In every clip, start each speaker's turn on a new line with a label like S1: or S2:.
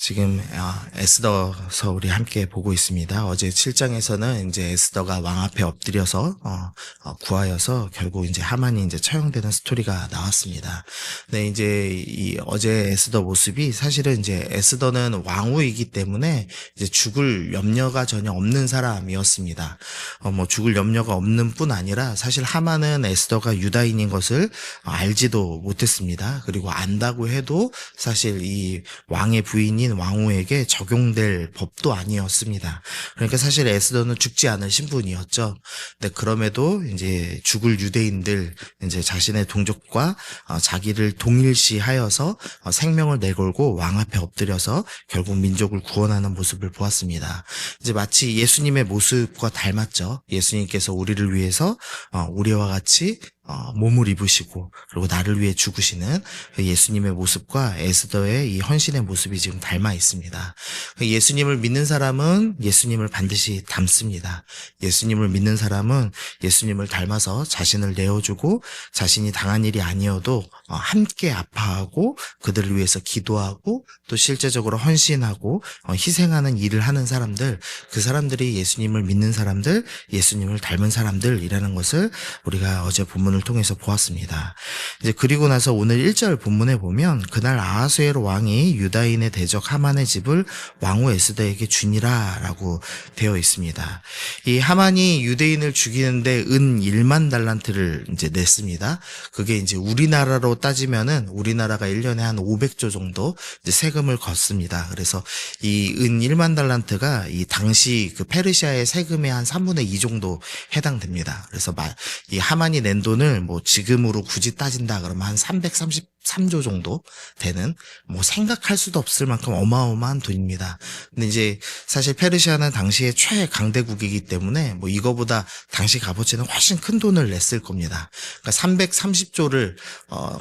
S1: 지금 에스더서 우리 함께 보고 있습니다. 어제 7장에서는 이제 에스더가 왕 앞에 엎드려서 구하여서 결국 이제 하만이 이제 처형되는 스토리가 나왔습니다. 근데 이제 이 어제 에스더 모습이 사실은 이제 에스더는 왕후이기 때문에 이제 죽을 염려가 전혀 없는 사람이었습니다. 뭐 죽을 염려가 없는 뿐 아니라 사실 하만은 에스더가 유다인인 것을 알지도 못했습니다. 그리고 안다고 해도 사실 이 왕의 부인인 왕후에게 적용될 법도 아니었습니다. 그러니까 사실 에스더는 죽지 않을 신분이었죠. 근데 그럼에도 이제 죽을 유대인들, 이제 자신의 동족과 자기를 동일시하여서 생명을 내걸고 왕 앞에 엎드려서 결국 민족을 구원하는 모습을 보았습니다. 이제 마치 예수님의 모습과 닮았죠. 예수님께서 우리를 위해서 우리와 같이 몸을 입으시고 그리고 나를 위해 죽으시는 예수님의 모습과 에스더의 이 헌신의 모습이 지금 닮아 있습니다. 예수님을 믿는 사람은 예수님을 반드시 닮습니다. 예수님을 믿는 사람은 예수님을 닮아서 자신을 내어주고 자신이 당한 일이 아니어도 함께 아파하고 그들을 위해서 기도하고 또 실제적으로 헌신하고 희생하는 일을 하는 사람들, 그 사람들이 예수님을 믿는 사람들, 예수님을 닮은 사람들이라는 것을 우리가 어제 본문을 통해서 보았습니다. 이제 그리고 나서 오늘 1절 본문에 보면 그날 아하수에로 왕이 유다인의 대적 하만의 집을 왕후 에스더에게 주니라라고 되어 있습니다. 이 하만이 유대인을 죽이는데 은 1만 달란트를 이제 냈습니다. 그게 이제 우리나라로 따지면은 우리나라가 1년에 한 500조 정도 이제 세금을 걷습니다. 그래서 이 은 1만 달란트가 이 당시 그 페르시아의 세금의 한 3분의 2 정도 해당됩니다. 그래서 이 하만이 낸 돈을 뭐 지금으로 굳이 따진다 그러면 한 333조 정도 되는, 뭐 생각할 수도 없을 만큼 어마어마한 돈입니다. 근데 이제 사실 페르시아는 당시의 최강대국이기 때문에 뭐 이거보다 당시 값어치는 훨씬 큰 돈을 냈을 겁니다. 그러니까 330조를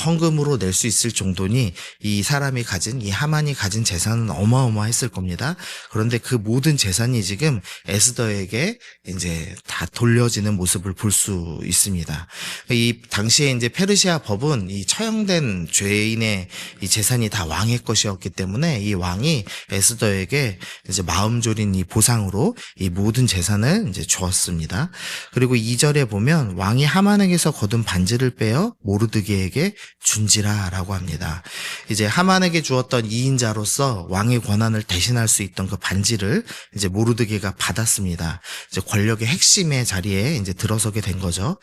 S1: 헌금으로 낼 수 있을 정도니 이 사람이 가진, 이 하만이 가진 재산은 어마어마했을 겁니다. 그런데 그 모든 재산이 지금 에스더에게 이제 다 돌려지는 모습을 볼 수 있습니다. 이 당시에 이제 페르시아 법은 이 처형된 죄인의 이 재산이 다 왕의 것이었기 때문에 이 왕이 에스더에게 이제 마음 졸인 이 보상으로 이 모든 재산을 이제 주었습니다. 그리고 2절에 보면 왕이 하만에게서 거둔 반지를 빼어 모르드게에게 준지라라고 합니다. 이제 하만에게 주었던 2인자로서 왕의 권한을 대신할 수 있던 그 반지를 이제 모르드게가 받았습니다. 이제 권력의 핵심의 자리에 이제 들어서게 된 거죠.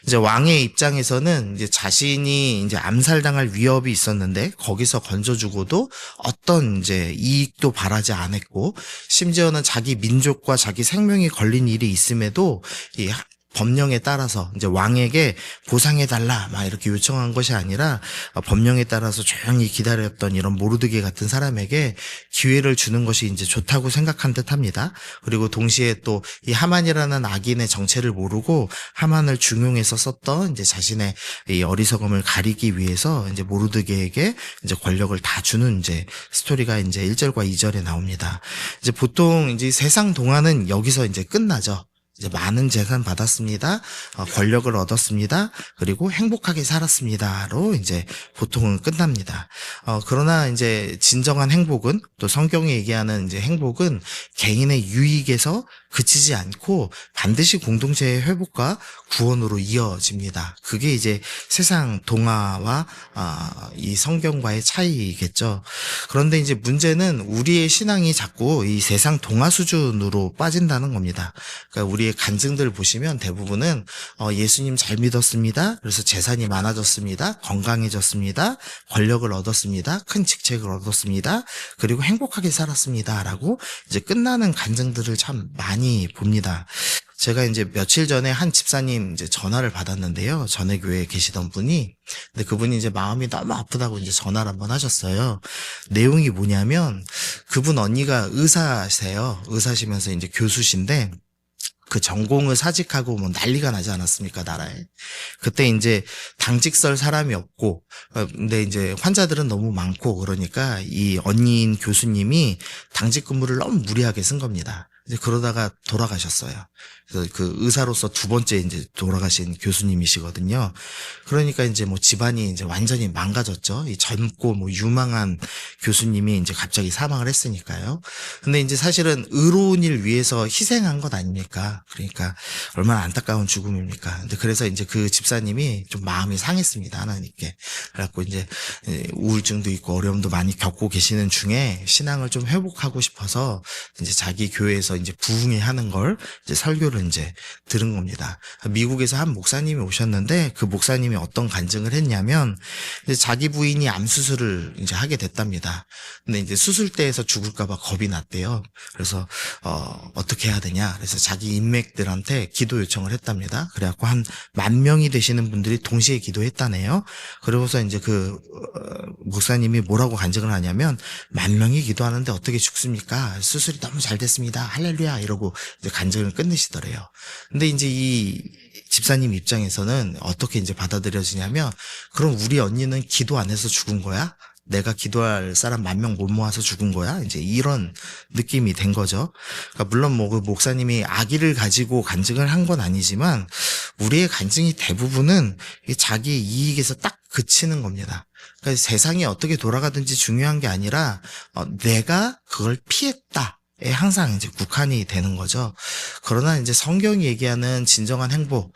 S1: 이제 왕의 입장에서는 이제 자신이 이제 암살당할 위협이 있었는데 거기서 건져주고도 어떤 이제 이익도 바라지 않았고, 심지어는 자기 민족과 자기 생명이 걸린 일이 있음에도 이 법령에 따라서 이제 왕에게 보상해달라 막 이렇게 요청한 것이 아니라 법령에 따라서 조용히 기다렸던 이런 모르드게 같은 사람에게 기회를 주는 것이 이제 좋다고 생각한 듯합니다. 그리고 동시에 또 이 하만이라는 악인의 정체를 모르고 하만을 중용해서 썼던 이제 자신의 이 어리석음을 가리기 위해서 이제 모르드게에게 이제 권력을 다 주는 이제 스토리가 이제 1절과 2절에 나옵니다. 이제 보통 이제 세상 동안은 여기서 이제 끝나죠. 이제 많은 재산 받았습니다. 권력을 얻었습니다. 그리고 행복하게 살았습니다로 이제 보통은 끝납니다. 그러나 이제 진정한 행복은, 또 성경이 얘기하는 이제 행복은 개인의 유익에서 그치지 않고 반드시 공동체의 회복과 구원으로 이어집니다. 그게 이제 세상 동화와 이 성경과의 차이겠죠. 그런데 이제 문제는 우리의 신앙이 자꾸 이 세상 동화 수준으로 빠진다는 겁니다. 그러니까 우리의 간증들 보시면 대부분은 예수님 잘 믿었습니다. 그래서 재산이 많아졌습니다. 건강해졌습니다. 권력을 얻었습니다. 큰 직책을 얻었습니다. 그리고 행복하게 살았습니다라고 이제 끝나는 간증들을 참 많이 봅니다. 제가 이제 며칠 전에 한 집사님 이제 전화를 받았는데요. 전에 교회에 계시던 분이, 근데 그분이 이제 마음이 너무 아프다고 이제 전화를 한번 하셨어요. 내용이 뭐냐면 그분 언니가 의사세요. 의사시면서 이제 교수신데 그 전공을 사직하고 뭐 난리가 나지 않았습니까, 나라에. 그때 이제 당직 설 사람이 없고, 근데 이제 환자들은 너무 많고 그러니까 이 언니인 교수님이 당직 근무를 너무 무리하게 쓴 겁니다. 이제 그러다가 돌아가셨어요. 그래서 그 의사로서 두 번째 이제 돌아가신 교수님이시거든요. 그러니까 이제 뭐 집안이 이제 완전히 망가졌죠. 이 젊고 뭐 유망한 교수님이 이제 갑자기 사망을 했으니까요. 근데 이제 사실은 의로운 일 위해서 희생한 것 아닙니까? 그러니까 얼마나 안타까운 죽음입니까? 근데 그래서 이제 그 집사님이 좀 마음이 상했습니다. 하나님께. 그래갖고 이제 우울증도 있고 어려움도 많이 겪고 계시는 중에 신앙을 좀 회복하고 싶어서 이제 자기 교회에서 이제 부흥회 하는 걸 이제 설교를 이제 들은 겁니다. 미국에서 한 목사님이 오셨는데 그 목사님이 어떤 간증을 했냐면 이제 자기 부인이 암 수술을 이제 하게 됐답니다. 근데 이제 수술대에서 죽을까봐 겁이 났대요. 그래서 어떻게 해야 되냐? 그래서 자기 인맥들한테 기도 요청을 했답니다. 그래갖고 한 10,000명이 되시는 분들이 동시에 기도했다네요. 그러고서 이제 그 목사님이 뭐라고 간증을 하냐면 10,000명이 기도하는데 어떻게 죽습니까? 수술이 너무 잘 됐습니다. 할렐루야 이러고 이제 간증을 끝내시더래요. 근데 이제 이 집사님 입장에서는 어떻게 이제 받아들여지냐면 그럼 우리 언니는 기도 안 해서 죽은 거야? 내가 기도할 사람 10,000명 못 모아서 죽은 거야? 이제 이런 느낌이 된 거죠. 그러니까 물론 뭐 그 목사님이 악의를 가지고 간증을 한 건 아니지만 우리의 간증이 대부분은 자기 이익에서 딱 그치는 겁니다. 그러니까 세상이 어떻게 돌아가든지 중요한 게 아니라 내가 그걸 피했다. 에 항상 이제 국한이 되는 거죠. 그러나 이제 성경이 얘기하는 진정한 행복,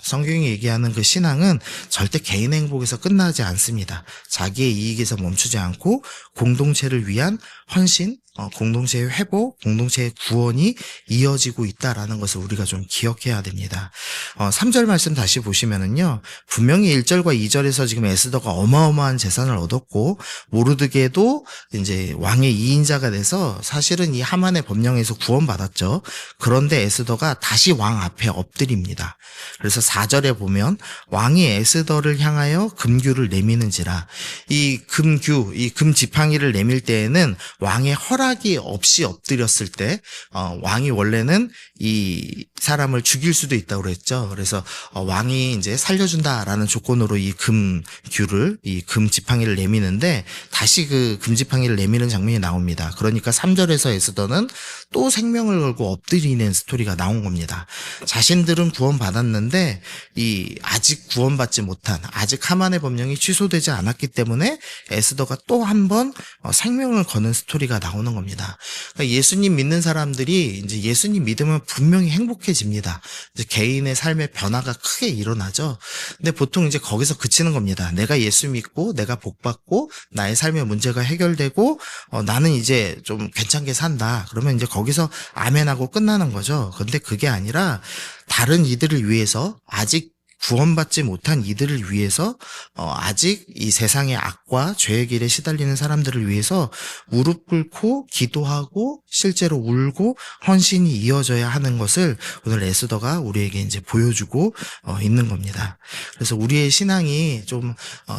S1: 성경이 얘기하는 그 신앙은 절대 개인 행복에서 끝나지 않습니다. 자기의 이익에서 멈추지 않고 공동체를 위한 헌신, 공동체의 회복, 공동체의 구원이 이어지고 있다라는 것을 우리가 좀 기억해야 됩니다. 3절 말씀 다시 보시면은요, 분명히 1절과 2절에서 지금 에스더가 어마어마한 재산을 얻었고, 모르드게도 이제 왕의 2인자가 돼서 사실은 이 하만의 법령에서 구원받았죠. 그런데 에스더가 다시 왕 앞에 엎드립니다. 그래서 4절에 보면 왕이 에스더를 향하여 금규를 내미는지라, 이 금규, 이 금지팡이를 내밀 때에는 왕의 허락이 없이 엎드렸을 때 왕이 원래는 이 사람을 죽일 수도 있다고 그랬죠. 그래서 왕이 이제 살려준다라는 조건으로 이 금규를, 이 금지팡이를 내미는데 다시 그 금지팡이를 내미는 장면이 나옵니다. 그러니까 3절에서 에스더는 또 생명을 걸고 엎드리는 스토리가 나온 겁니다. 자신들은 구원받았는데 이 아직 구원받지 못한, 아직 하만의 법령이 취소되지 않았기 때문에 에스더가 또 한 번 생명을 거는 스토리가 나오는 겁니다. 그러니까 예수님 믿는 사람들이 이제 예수님 믿으면 분명히 행복해집니다. 이제 개인의 삶의 변화가 크게 일어나죠. 근데 보통 이제 거기서 그치는 겁니다. 내가 예수 믿고 내가 복 받고 나의 삶의 문제가 해결되고 나는 이제 좀 괜찮게 산다. 그러면 이제 거기서 아멘하고 끝나는 거죠. 근데 그게 아니라 다른 이들을 위해서, 아직 구원받지 못한 이들을 위해서, 아직 이 세상의 악과 죄의 길에 시달리는 사람들을 위해서 무릎 꿇고 기도하고 실제로 울고 헌신이 이어져야 하는 것을 오늘 에스더가 우리에게 이제 보여주고 있는 겁니다. 그래서 우리의 신앙이 좀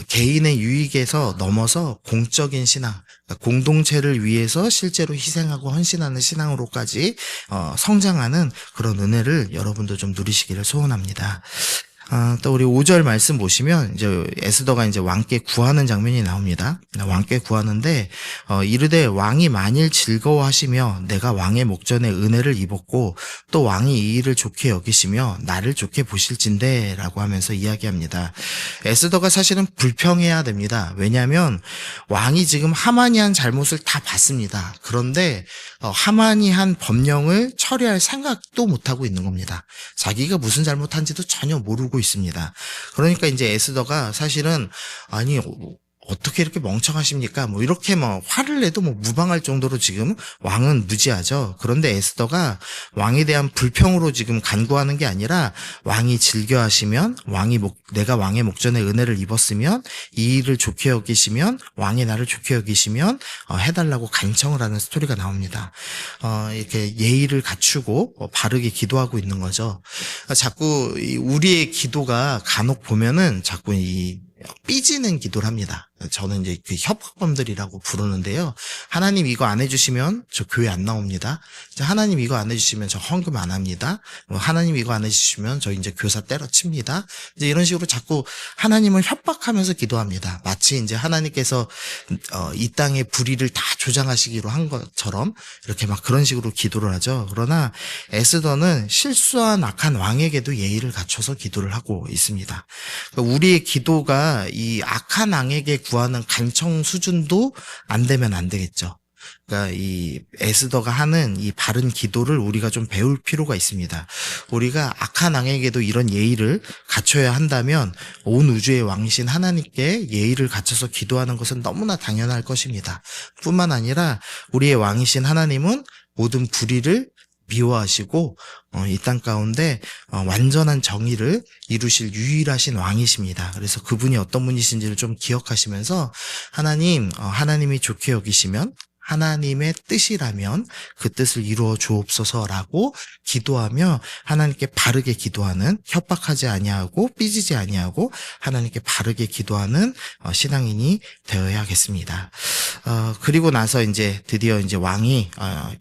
S1: 개인의 유익에서 넘어서 공적인 신앙, 그러니까 공동체를 위해서 실제로 희생하고 헌신하는 신앙으로까지 성장하는 그런 은혜를 여러분도 좀 누리시기를 소원합니다. 또 우리 5절 말씀 보시면 이제 에스더가 이제 왕께 구하는 장면이 나옵니다. 왕께 구하는데 이르되 왕이 만일 즐거워하시며 내가 왕의 목전에 은혜를 입었고 또 왕이 이 일을 좋게 여기시며 나를 좋게 보실진대라고 하면서 이야기합니다. 에스더가 사실은 불평해야 됩니다. 왜냐하면 왕이 지금 하만이 한 잘못을 다 봤습니다. 그런데 하만이 한 법령을 처리할 생각도 못하고 있는 겁니다. 자기가 무슨 잘못한지도 전혀 모르고 있습니다. 그러니까 이제 에스더가 사실은 아니 어떻게 이렇게 멍청하십니까? 뭐 이렇게 뭐 화를 내도 뭐 무방할 정도로 지금 왕은 무지하죠. 그런데 에스더가 왕에 대한 불평으로 지금 간구하는 게 아니라 왕이 즐겨하시면, 내가 왕의 목전에 은혜를 입었으면, 이 일을 좋게 여기시면, 왕이 나를 좋게 여기시면 해달라고 간청을 하는 스토리가 나옵니다. 이렇게 예의를 갖추고 바르게 기도하고 있는 거죠. 자꾸 우리의 기도가 간혹 보면은 자꾸 이 삐지는 기도를 합니다. 저는 이제 그 협박범들이라고 부르는데요. 하나님 이거 안 해주시면 저 교회 안 나옵니다. 이제 하나님 이거 안 해주시면 저 헌금 안 합니다. 하나님 이거 안 해주시면 저 이제 교사 때려칩니다. 이제 이런 식으로 자꾸 하나님을 협박하면서 기도합니다. 마치 이제 하나님께서 이 땅의 불의를 다 조장하시기로 한 것처럼 이렇게 막 그런 식으로 기도를 하죠. 그러나 에스더는 실수한 악한 왕에게도 예의를 갖춰서 기도를 하고 있습니다. 그러니까 우리의 기도가 이 악한 왕에게 구하는 간청 수준도 안 되면 안 되겠죠. 그러니까 이 에스더가 하는 이 바른 기도를 우리가 좀 배울 필요가 있습니다. 우리가 악한 왕에게도 이런 예의를 갖춰야 한다면 온 우주의 왕이신 하나님께 예의를 갖춰서 기도하는 것은 너무나 당연할 것입니다. 뿐만 아니라 우리의 왕이신 하나님은 모든 불의를 미워하시고 이 땅 가운데 완전한 정의를 이루실 유일하신 왕이십니다. 그래서 그분이 어떤 분이신지를 좀 기억하시면서 하나님이 좋게 여기시면 하나님의 뜻이라면 그 뜻을 이루어 주옵소서라고 기도하며 하나님께 바르게 기도하는, 협박하지 아니하고 삐지지 아니하고 하나님께 바르게 기도하는 신앙인이 되어야겠습니다. 그리고 나서 이제 드디어 이제 왕이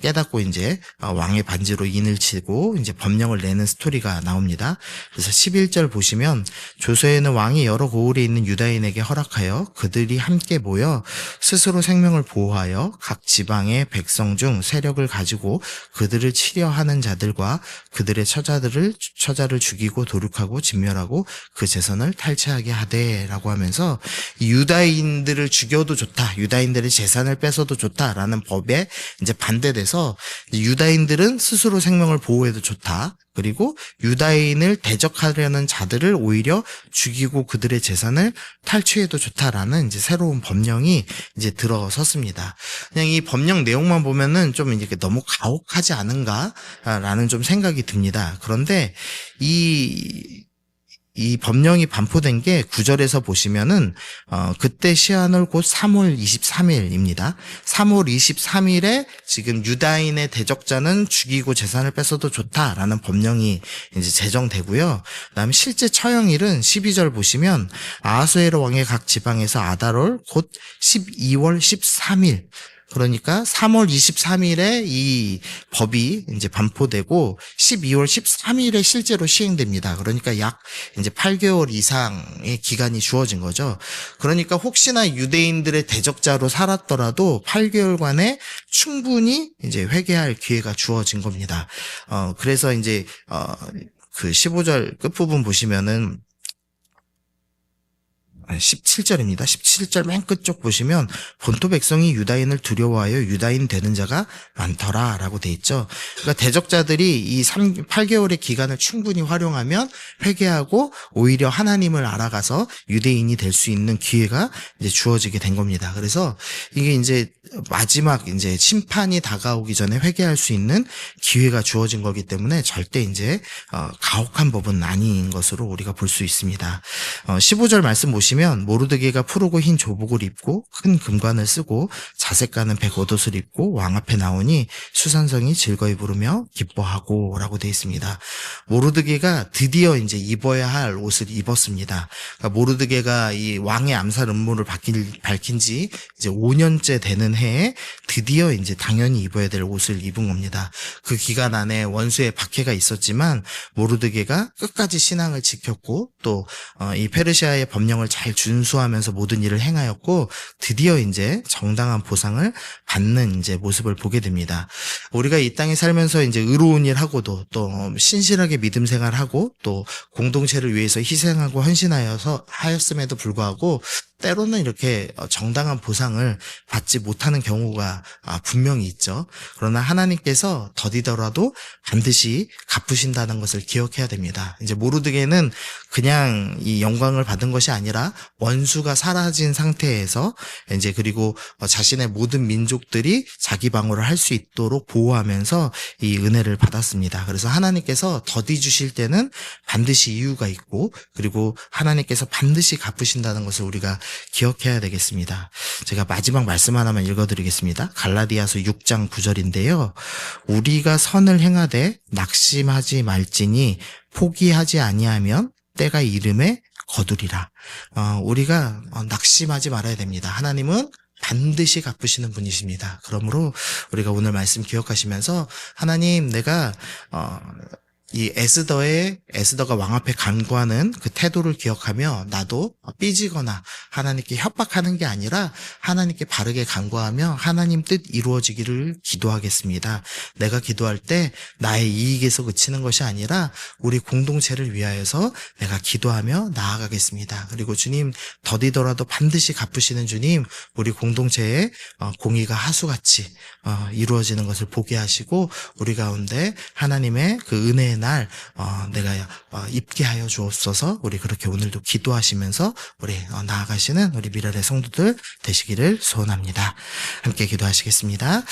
S1: 깨닫고 이제 왕의 반지로 인을 치고 이제 법령을 내는 스토리가 나옵니다. 그래서 11절 보시면 조서에는 왕이 여러 고을에 있는 유다인에게 허락하여 그들이 함께 모여 스스로 생명을 보호하여 각 지방의 백성 중 세력을 가지고 그들을 치려하는 자들과 그들의 처자를 죽이고 도륙하고 진멸하고 그 재산을 탈취하게 하되라고 하면서 유다인들을 죽여도 좋다, 유다인들의 재산을 뺏어도 좋다라는 법에 이제 반대돼서 유다인들은 스스로 생명을 보호해도 좋다. 그리고 유다인을 대적하려는 자들을 오히려 죽이고 그들의 재산을 탈취해도 좋다라는 이제 새로운 법령이 이제 들어섰습니다. 그냥 이 법령 내용만 보면은 좀 이제 너무 가혹하지 않은가라는 좀 생각이 듭니다. 그런데 이 법령이 반포된 게 9절에서 보시면은 그때 시한을 곧 3월 23일입니다. 3월 23일에 지금 유다인의 대적자는 죽이고 재산을 뺏어도 좋다라는 법령이 이제 제정되고요. 그다음에 실제 처형일은 12절 보시면 아하수에로 왕의 각 지방에서 아달월 곧 12월 13일, 그러니까 3월 23일에 이 법이 이제 반포되고 12월 13일에 실제로 시행됩니다. 그러니까 약 이제 8개월 이상의 기간이 주어진 거죠. 그러니까 혹시나 유대인들의 대적자로 살았더라도 8개월간에 충분히 이제 회개할 기회가 주어진 겁니다. 그래서 이제 그 15절 끝부분 보시면은 17절입니다. 17절 맨 끝쪽 보시면 본토 백성이 유다인을 두려워하여 유다인 되는 자가 많더라 라고 돼 있죠. 그러니까 대적자들이 이 8개월의 기간을 충분히 활용하면 회개하고 오히려 하나님을 알아가서 유대인이 될 수 있는 기회가 이제 주어지게 된 겁니다. 그래서 이게 이제 마지막 이제 심판이 다가오기 전에 회개할 수 있는 기회가 주어진 거기 때문에 절대 이제 가혹한 법은 아닌 것으로 우리가 볼 수 있습니다. 15절 말씀 보시면 모르드게가 푸르고 흰 조복을 입고 큰 금관을 쓰고 자색 가는 백옷옷을 입고 왕 앞에 나오니 수산성이 즐거이 부르며 기뻐하고 라고 되어 있습니다. 모르드게가 드디어 이제 입어야 할 옷을 입었습니다. 그러니까 모르드게가 이 왕의 암살 음모를 밝힌 지 이제 5년째 되는 해에 드디어 이제 당연히 입어야 될 옷을 입은 겁니다. 그 기간 안에 원수의 박해가 있었지만 모르드게가 끝까지 신앙을 지켰고 또 이 페르시아의 법령을 잘 준수하면서 모든 일을 행하였고 드디어 이제 정당한 보상을 받는 이제 모습을 보게 됩니다. 우리가 이 땅에 살면서 이제 의로운 일 하고도 또 신실하게 믿음 생활하고 또 공동체를 위해서 희생하고 하였음에도 불구하고 때로는 이렇게 정당한 보상을 받지 못하는 경우가 분명히 있죠. 그러나 하나님께서 더디더라도 반드시 갚으신다는 것을 기억해야 됩니다. 이제 모르드게는 그냥 이 영광을 받은 것이 아니라 원수가 사라진 상태에서 이제 그리고 자신의 모든 민족들이 자기 방어를 할 수 있도록 보호하면서 이 은혜를 받았습니다. 그래서 하나님께서 더디 주실 때는 반드시 이유가 있고 그리고 하나님께서 반드시 갚으신다는 것을 우리가 기억해야 되겠습니다. 제가 마지막 말씀 하나만 읽어드리겠습니다. 갈라디아서 6장 9절인데요. 우리가 선을 행하되 낙심하지 말지니 포기하지 아니하면 때가 이름에 거두리라. 우리가 낙심하지 말아야 됩니다. 하나님은 반드시 갚으시는 분이십니다. 그러므로 우리가 오늘 말씀 기억하시면서 하나님 내가 이 에스더가 왕 앞에 간구하는 그 태도를 기억하며 나도 삐지거나 하나님께 협박하는 게 아니라 하나님께 바르게 간구하며 하나님 뜻 이루어지기를 기도하겠습니다. 내가 기도할 때 나의 이익에서 그치는 것이 아니라 우리 공동체를 위하여서 내가 기도하며 나아가겠습니다. 그리고 주님 더디더라도 반드시 갚으시는 주님, 우리 공동체의 공의가 하수같이 이루어지는 것을 보게 하시고 우리 가운데 하나님의 그 은혜의 날 내가 입게 하여 주옵소서. 우리 그렇게 오늘도 기도하시면서 우리 나아가시는 우리 미랄의 성도들 되시기를 소원합니다. 함께 기도하시겠습니다.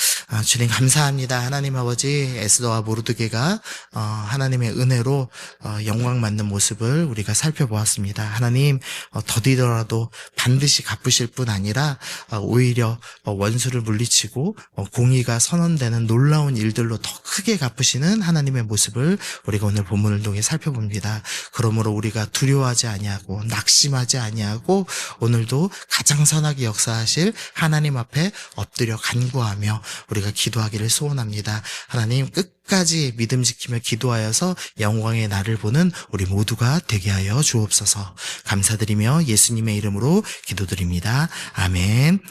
S1: 주님 감사합니다. 하나님 아버지, 에스더와 모르드게가 하나님의 은혜로 영광 받는 모습을 우리가 살펴보았습니다. 하나님 더디더라도 반드시 갚으실 뿐 아니라 오히려 원수를 물리치고 공의가 선언되는 놀라운 일들로 더 크게 갚으시는 하나님의 모습을 우리가 오늘 본문을 통해 살펴봅니다. 그러므로 우리가 두려워하지 아니하고 낙심하지 아니하고 오늘도 가장 선하게 역사하실 하나님 앞에 엎드려 간구하며 우리가 기도하기를 소원합니다. 하나님 끝까지 믿음 지키며 기도하여서 영광의 날을 보는 우리 모두가 되게 하여 주옵소서. 감사드리며 예수님의 이름으로 기도드립니다. 아멘.